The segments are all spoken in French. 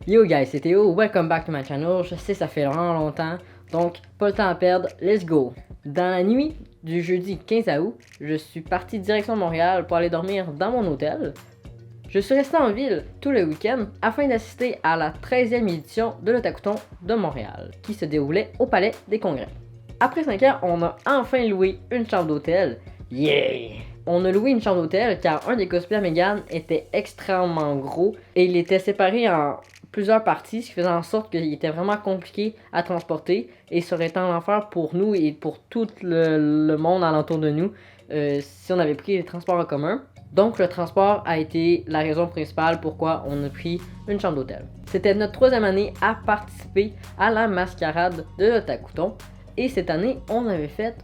Yo guys, c'est Théo, welcome back to my channel. Je sais ça fait vraiment longtemps, donc pas le temps à perdre, let's go. Dans la nuit du jeudi 15 août, je suis parti direction Montréal pour aller dormir dans mon hôtel. Je suis resté en ville tout le week-end afin d'assister à la 13e édition de l'Otakuton de Montréal, qui se déroulait au Palais des Congrès. Après 5 ans, on a enfin loué une chambre d'hôtel. Yeah! On a loué une chambre d'hôtel car un des cosplays à Megan était extrêmement gros et il était séparé en plusieurs parties, ce qui faisait en sorte qu'il était vraiment compliqué à transporter et ça aurait été un enfer pour nous et pour tout le monde alentour de nous si on avait pris les transports en commun. Donc le transport a été la raison principale pourquoi on a pris une chambre d'hôtel. C'était notre 3e année à participer à la mascarade de l'Otakuton et cette année on avait fait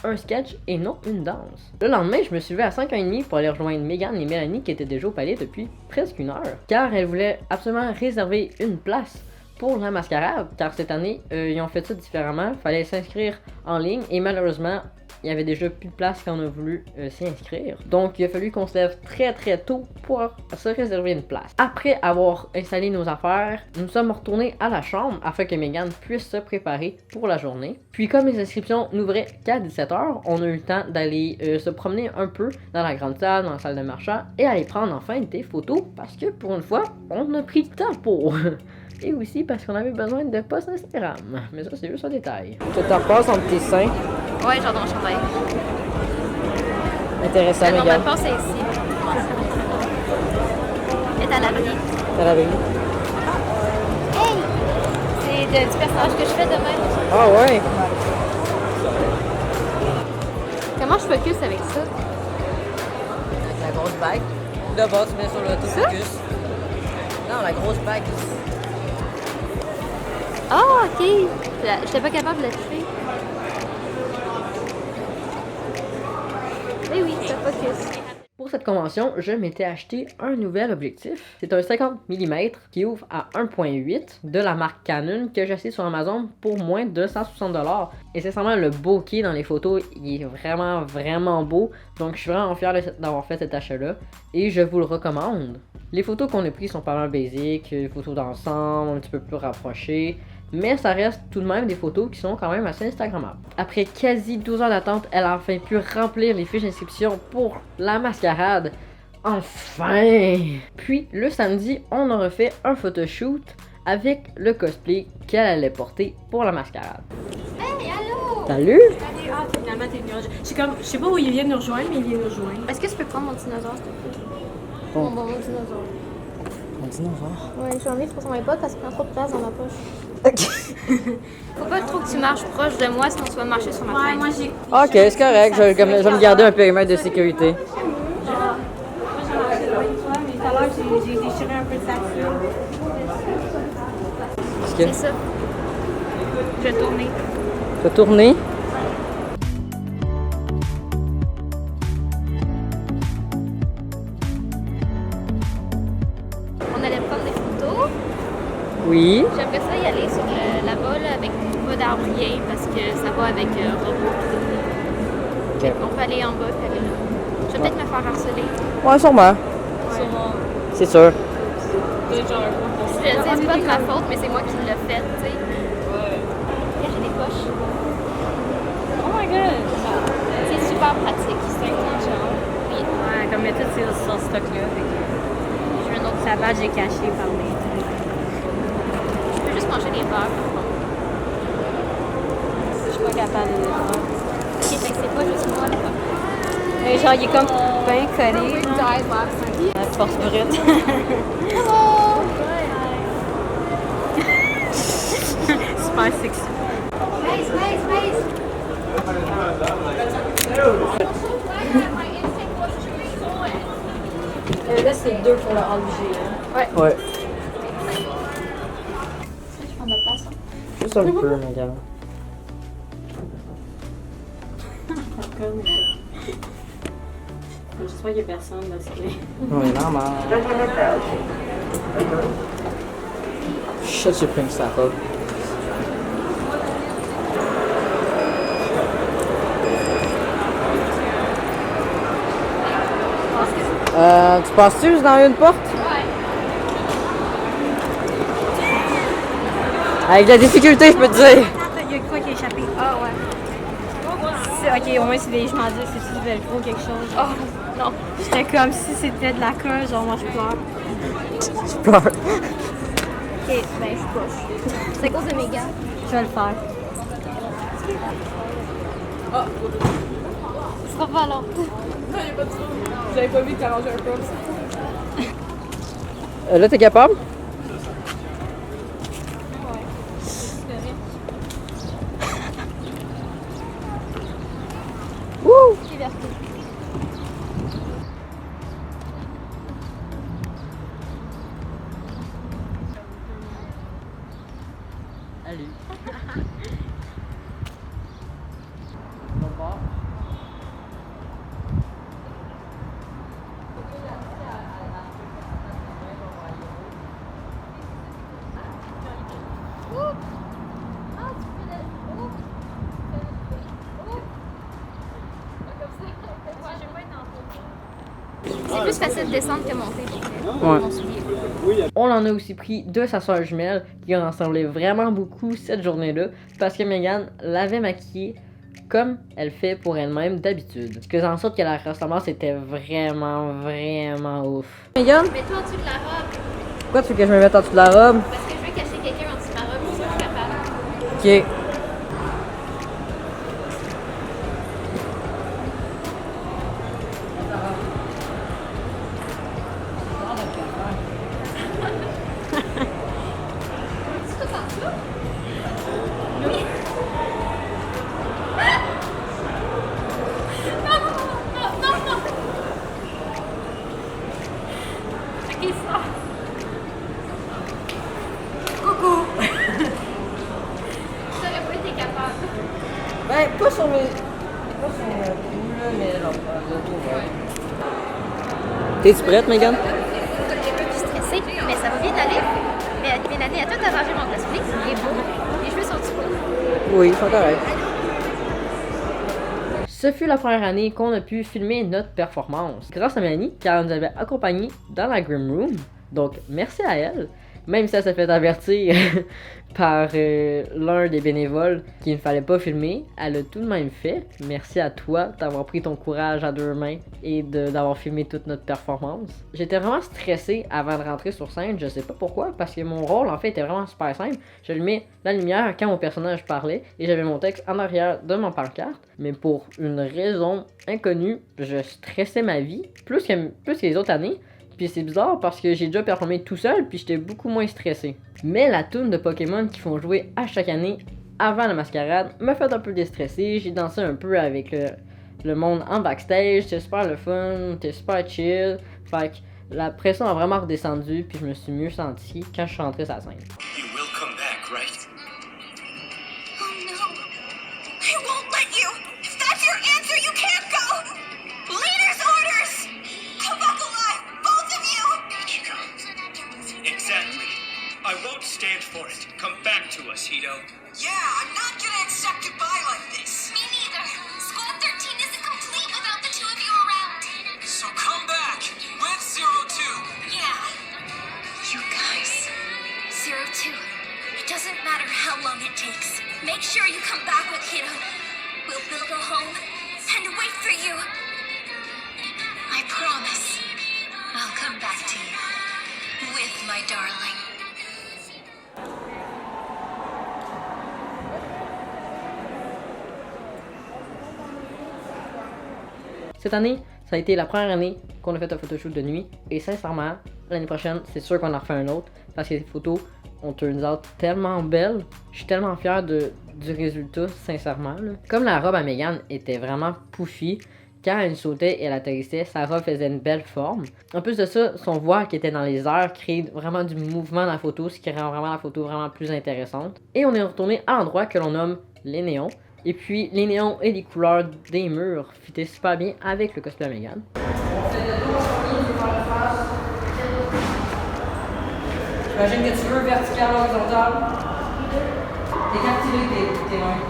un sketch et non une danse. Le lendemain, je me suis levé à 5h30 pour aller rejoindre Megan et Mélanie qui étaient déjà au palais depuis presque une heure, car elles voulaient absolument réserver une place pour la mascarade, car cette année, ils ont fait ça différemment. Il fallait s'inscrire en ligne et malheureusement, il y avait déjà plus de place quand on a voulu s'y inscrire. Donc, il a fallu qu'on se lève très tôt pour se réserver une place. Après avoir installé nos affaires, nous sommes retournés à la chambre afin que Megan puisse se préparer pour la journée. Puis, comme les inscriptions n'ouvraient qu'à 17h, on a eu le temps d'aller se promener un peu dans la grande salle, dans la salle de marchand et aller prendre enfin des photos parce que pour une fois, on a pris le temps pour. Et aussi parce qu'on avait besoin de posts Instagram. Mais ça, c'est juste un détail. Tu te repasses entre tes seins. Ouais, j'adore mon chandail. Intéressant, Non, Megan. ma passe est ici. Elle est à l'abri. T'as la vie. Hey! C'est du personnage que je fais de même. Ah ouais? Comment je focus avec ça? Avec la grosse bague. De bas, tu mets sur l'autofocus. Non, la grosse bague. Ah, ok. J'étais pas capable de la toucher. Mais oui, ça focus. Pour cette convention, je m'étais acheté un nouvel objectif. C'est un 50 mm qui ouvre à 1.8 de la marque Canon que j'ai acheté sur Amazon pour moins de 160$. Et sincèrement, le bokeh dans les photos, il est vraiment beau. Donc je suis vraiment fier d'avoir fait cet achat-là et je vous le recommande. Les photos qu'on a prises sont pas mal basiques, des photos d'ensemble, un petit peu plus rapprochées. Mais ça reste tout de même des photos qui sont quand même assez instagrammables. Après quasi 12 heures d'attente, elle a enfin pu remplir les fiches d'inscription pour la mascarade. Enfin! Puis le samedi, on a refait un photoshoot avec le cosplay qu'elle allait porter pour la mascarade. Hey, allô! Salut! Salut, ah, finalement, t'es venu rejoindre. Je sais pas où il vient de nous rejoindre, mais il vient de nous rejoindre. Est-ce que tu peux prendre mon dinosaure, s'il te plaît? Bon. Mon dinosaure. Un dinosaure. Ouais, j'ai envie de prendre son iPod parce qu'il prend trop de place dans ma poche. Ok. Faut pas trop que tu marches proche de moi, sinon tu vas marcher sur ma Ouais, tête. moi j'ai. Ok, c'est correct. Je vais me garder un périmètre de sécurité. Moi j'en avais loin de toi, mais tout à l'heure j'ai déchiré un peu de sac. Est-ce que C'est ça. Je vais tourner. tu vas tourner? On allait prendre des photos. Oui. J'aimerais ça y aller sur là-bas là, avec pas d'arbrier parce que ça va avec robot. Ok. On peut aller en bas puis aller là. Je vais peut-être me faire harceler. Ouais, sûrement. C'est sûr. Je sais, c'est pas de ma faute, mais c'est moi qui l'ai fait, tu sais. Regarde, j'ai des poches. Oh my god! C'est super pratique. C'est genre. Oui. Ouais, comme il y a tout sur ce stock-là. Je veux une autre. Sa badge est cachée par les. Je peux juste manger des beurres, par contre. Je suis pas capable de le faire. Ok, fait que c'est pas juste moi, là. Mais genre, il est comme bien collé. Force brute. Super sexy. Là, c'est 2 pour le handbag. Ouais. Je prends de la place. Juste un peu, Megan. J'espère qu'il n'y a personne parce que. Oui, normal. Shut your pink stuff up. Tu passes-tu juste dans une porte? Ouais. Avec la difficulté, je peux te dire. Il y a quoi qui est échappé? Ah ouais. Ok, au moins c'est des. Je m'en dis, c'est du velcro ou quelque chose. Oh, non. J'étais comme si c'était de la colle, genre moi je pleure. Je pleure. Ok, ben je couche. C'est à cause de mes gars. Je vais le faire. Ce sera pas long. J'avais pas vu que t'as mangé un peu. Là, t'es capable? Wouh! Liberté. Allez. C'est plus facile de descendre que monter. Ouais. Mon soulier. On en a aussi pris de sa soeur jumelle qui en ressemblait vraiment beaucoup cette journée-là parce que Megan l'avait maquillée comme elle fait pour elle-même d'habitude. Ce qui faisait en sorte que la ressemblance était vraiment ouf. Megan, Mets-toi en dessous de la robe. pourquoi tu veux que je me mette en dessous de la robe? Parce que je veux cacher quelqu'un en dessous de ma robe. Je suis pas capable. Ok. Ok, ça. Coucou! J'aurais pas été capable. Ben, pas sur mes. Pas sur mes coups, là, mais non, le dos, ouais. T'es-tu prête, Megan? Je suis stressée, mais ça va bien aller. Mais Mélanie, à toi, t'as rangé mon cosplay. Il est beau. Les cheveux sont-tu beaux? Oui, c'est correct. Ce fut la première année qu'on a pu filmer notre performance. Grâce à Mélanie, car elle nous avait accompagnés dans la Grim Room. Donc, merci à elle. Même si elle s'est fait avertir par l'un des bénévoles qu'il ne fallait pas filmer, elle a tout de même fait. Merci à toi d'avoir pris ton courage à deux mains et d'avoir filmé toute notre performance. J'étais vraiment stressé avant de rentrer sur scène, je sais pas pourquoi, parce que mon rôle en fait était vraiment super simple. J'allumais la lumière quand mon personnage parlait et j'avais mon texte en arrière de mon pancarte. Mais pour une raison inconnue, je stressais ma vie plus que les autres années. Puis c'est bizarre parce que j'ai déjà performé tout seul puis j'étais beaucoup moins stressé. Mais la toune de Pokémon qu'ils font jouer à chaque année avant la mascarade m'a fait un peu déstresser. J'ai dansé un peu avec le monde en backstage. C'était super le fun, c'était super chill. Fait que la pression a vraiment redescendu puis je me suis mieux senti quand je suis rentré sur la scène. You will come back, right? Oh no! I won't let you! If that's your answer, you can't go! Leader's orders! Come back alive, both of you! Exactly. I won't stand for it. Come back to us, Hito. Yeah, I'm not gonna accept goodbye like this! Me neither. Squad 13 isn't complete without the two of you around. So come back with Zero Two! Yeah. You guys. 02. It doesn't matter how long it takes. Make sure you come back with Hito. We'll build a home and wait for you. I promise. I'll come back to you. With my darling. Cette année, ça a été la première année qu'on a fait un photoshoot de nuit. Et sincèrement, l'année prochaine, c'est sûr qu'on en refait un autre. Parce que les photos ont turn out tellement belles. Je suis tellement fier du résultat, sincèrement. Là. Comme la robe à Megan était vraiment poufie, quand elle sautait et elle atterrissait, sa robe faisait une belle forme. En plus de ça, son voile qui était dans les airs créait vraiment du mouvement dans la photo, ce qui rend vraiment la photo vraiment plus intéressante. Et on est retourné à l'endroit que l'on nomme les néons. Et puis, les néons et les couleurs des murs fitaient super bien avec le cosplay à Megan. J'imagine que tu veux vertical ou horizontal. Décaptiver tes mains.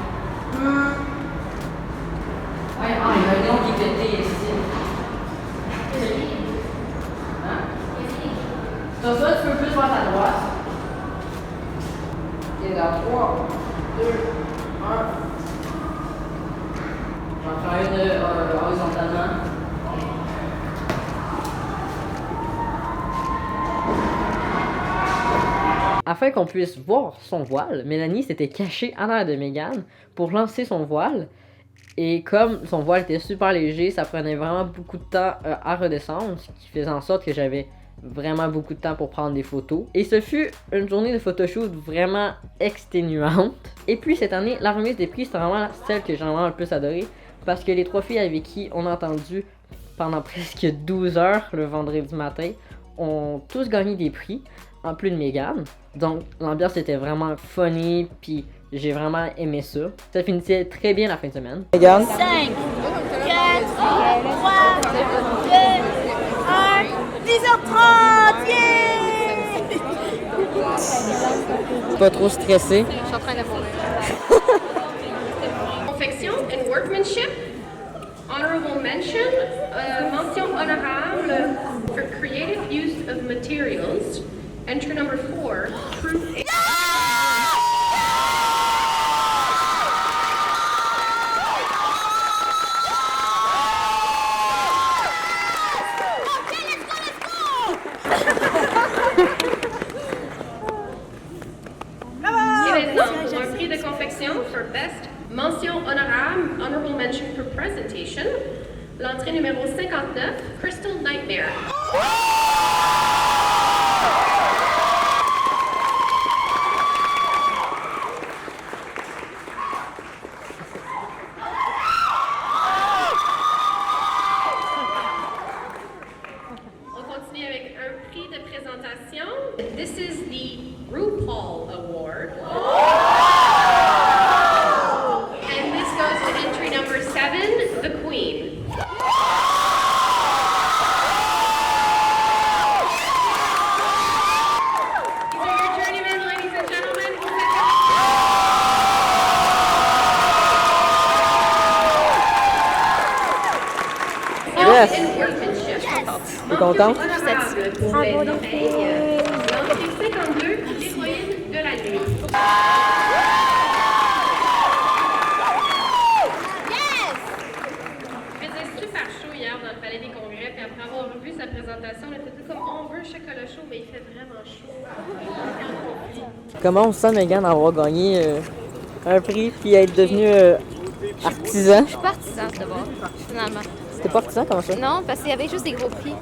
Ouais, il y a un néon qui est pété ici. Hein? Sur ça, tu peux plus voir ta droite. C'est dans 3, 2, 1. J'en fais une horizontalement. Afin qu'on puisse voir son voile, Mélanie s'était cachée en arrière de Megan pour lancer son voile. Et comme son voile était super léger, ça prenait vraiment beaucoup de temps à redescendre, ce qui faisait en sorte que j'avais vraiment beaucoup de temps pour prendre des photos. Et ce fut une journée de photoshoot vraiment exténuante. Et puis cette année, la remise des prix, c'était vraiment celle que j'ai vraiment le plus adorée, parce que les 3 filles avec qui on a entendu pendant presque 12 heures le vendredi matin ont tous gagné des prix, en plus de Megan. Donc l'ambiance était vraiment funny, puis j'ai vraiment aimé ça. Ça finissait très bien la fin de semaine. Megan? 5, 4, 3, 2, 1, 10h30! Yeah! Pas trop stressé. Je suis en train de mourir. Confection and workmanship, honorable mention, mention honorable for creative use of materials. Entry number 4, proof. Et maintenant, un prix de confection for best mention honorable, honorable mention for presentation. L'entrée numéro 59, Crystal Nightmare. On continue avec un prix de présentation. This is the RuPaul Award. And this goes to entry number 7, The Queen. These are your journeymen, ladies and gentlemen. Yes. And workmanship. T'es contente? L'entrée 52, l'héroïne de la nuit. Il faisait super chaud hier dans le Palais des Congrès, puis après avoir vu sa présentation, on était tout comme on veut chocolat chaud, mais il fait vraiment chaud. Comment on se sent, Megan, d'avoir gagné un prix puis être devenu artisan? Je suis pas artisan d'abord, finalement. C'était pas artisan, comment ça? Non, parce qu'il y avait juste des gros prix.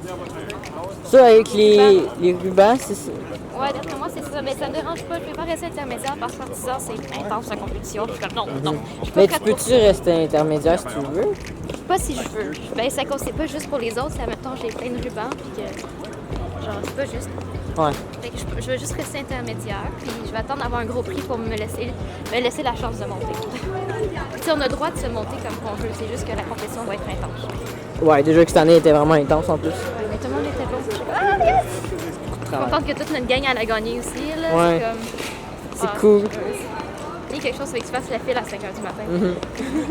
Ça, avec les rubans, c'est ça. Ouais, d'après moi, c'est ça. Mais ça me dérange pas. Je vais pas rester intermédiaire parce qu'artisan, c'est intense la compétition. Je suis comme non. Je suis pas Mais prête tu pour peux-tu ça. rester intermédiaire si tu veux? Pas si je veux. Ben, ça c'est pas juste pour les autres. C'est, admettons, j'ai plein de rubans, puis que. Genre, c'est pas juste. Ouais. Fait que je veux juste rester intermédiaire, puis je vais attendre d'avoir un gros prix pour me laisser la chance de monter. Tu sais, on a le droit de se monter comme on veut. C'est juste que la compétition va être intense. Ouais, déjà que cette année était vraiment intense en plus. Ouais, mais tout le monde était bon. Je suis comme, ah, yes! Je suis contente que toute notre gang elle a gagné aussi. Là. Ouais. C'est comme. C'est cool. Il y a quelque chose, c'est que tu fasses la file à 5h du matin.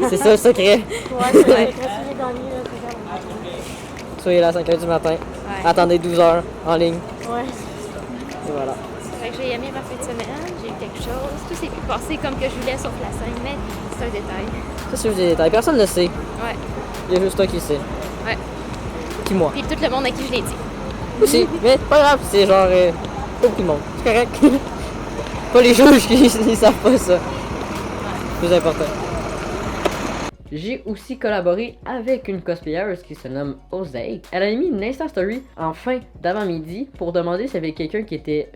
C'est ça le secret. Ouais, c'est vrai. Quand tu l'as gagné, là, c'est Soyez là à 5h du matin. Ouais. Attendez 12 heures en ligne. Ouais. Et voilà. Fait que j'ai aimé ma fin de semaine, j'ai eu quelque chose. Tout s'est pu passer comme que je voulais sauf la scène, mais c'est un détail. Ça, c'est des détails. Personne ne le sait. Ouais. Il y a juste toi qui le sais. Ouais. Puis moi. Puis tout le monde à qui je l'ai dit. Aussi. Mais pas grave, c'est genre pas beaucoup de monde. C'est correct. Pas les juges qui ils savent pas ça. C'est plus important. J'ai aussi collaboré avec une cosplayer qui se nomme Osei. Elle a mis une Insta Story en fin d'avant-midi pour demander s'il y avait quelqu'un qui était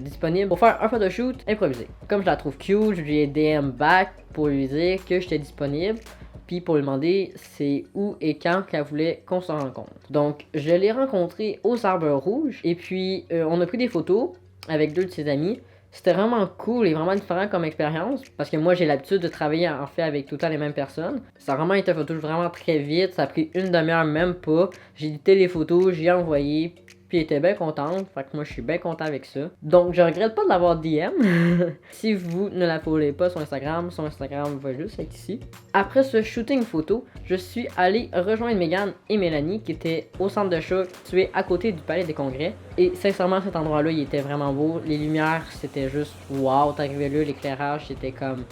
disponible pour faire un photoshoot improvisé. Comme je la trouve cute, je lui ai DM back pour lui dire que j'étais disponible. Puis pour lui demander c'est où et quand qu'elle voulait qu'on se rencontre. Donc je l'ai rencontré aux Arbres Rouges et puis on a pris des photos avec 2 de ses amis. C'était vraiment cool et vraiment différent comme expérience parce que moi j'ai l'habitude de travailler en fait avec tout le temps les mêmes personnes. Ça a vraiment été un photo vraiment très vite, ça a pris une demi-heure même pas. J'ai édité les photos, j'ai envoyé, Puis elle était bien contente, fait que moi je suis bien content avec ça. Donc je regrette pas de l'avoir DM. Si vous ne la followez pas sur Instagram, son Instagram va juste être ici. Après ce shooting photo, je suis allé rejoindre Megan et Mélanie qui étaient au centre de chat situé à côté du palais des congrès. Et sincèrement cet endroit-là il était vraiment beau. Les lumières c'était juste wow, t'arrivais là, l'éclairage c'était comme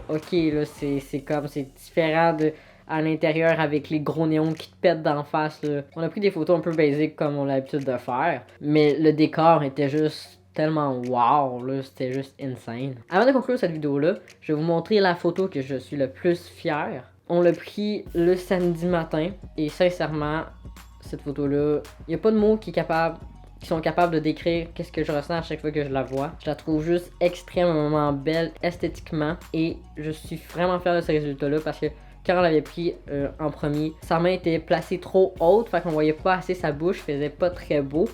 ok là c'est comme c'est différent de à l'intérieur avec les gros néons qui te pètent d'en face là. On a pris des photos un peu basiques comme on a l'habitude de faire, mais le décor était juste tellement wow là, c'était juste insane. Avant de conclure cette vidéo là, je vais vous montrer la photo que je suis le plus fier. On l'a pris le samedi matin et sincèrement cette photo là, il n'y a pas de mots qui sont capables de décrire qu'est-ce que je ressens à chaque fois que je la vois. Je la trouve juste extrêmement belle esthétiquement et je suis vraiment fier de ce résultat là parce que quand on l'avait pris en premier, sa main était placée trop haute, fait qu'on voyait pas assez sa bouche, faisait pas très beau.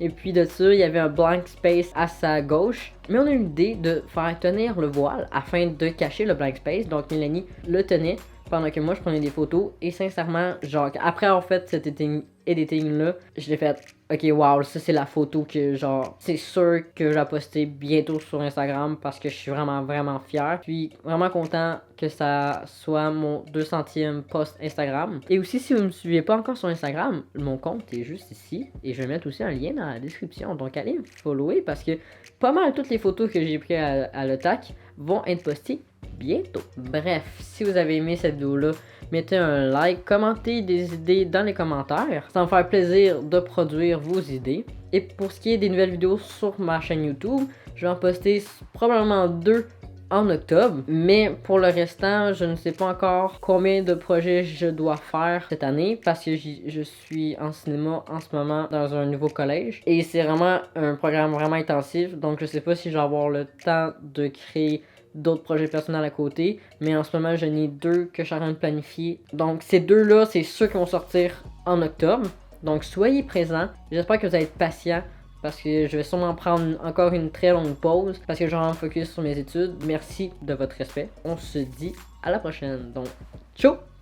Et puis de ça, il y avait un blank space à sa gauche. Mais on a eu l'idée de faire tenir le voile afin de cacher le blank space. Donc Mélanie le tenait pendant que moi je prenais des photos. Et sincèrement, genre après avoir fait cet editing là, je l'ai fait ok wow, ça c'est la photo que genre c'est sûr que je vais poster bientôt sur Instagram parce que je suis vraiment fier. Puis vraiment content que ça soit mon 200e post Instagram. Et aussi si vous ne me suivez pas encore sur Instagram, mon compte est juste ici et je vais mettre aussi un lien dans la description. Donc allez me follower parce que pas mal toutes les photos que j'ai prises à l'OTAC vont être postées bientôt. Bref, si vous avez aimé cette vidéo là, mettez un like, commentez des idées dans les commentaires. Ça me fait plaisir de produire vos idées. Et pour ce qui est des nouvelles vidéos sur ma chaîne YouTube, je vais en poster probablement 2 en octobre. Mais pour le restant, je ne sais pas encore combien de projets je dois faire cette année parce que je suis en cinéma en ce moment dans un nouveau collège. Et c'est vraiment un programme vraiment intensif. Donc je sais pas si je vais avoir le temps de créer d'autres projets personnels à côté, mais en ce moment j'en ai 2 que je suis en train de planifier. Donc ces 2 là, c'est ceux qui vont sortir en octobre. Donc soyez présents. J'espère que vous allez être patients parce que je vais sûrement prendre encore une très longue pause parce que je vais me focus sur mes études. Merci de votre respect. On se dit à la prochaine. Donc ciao!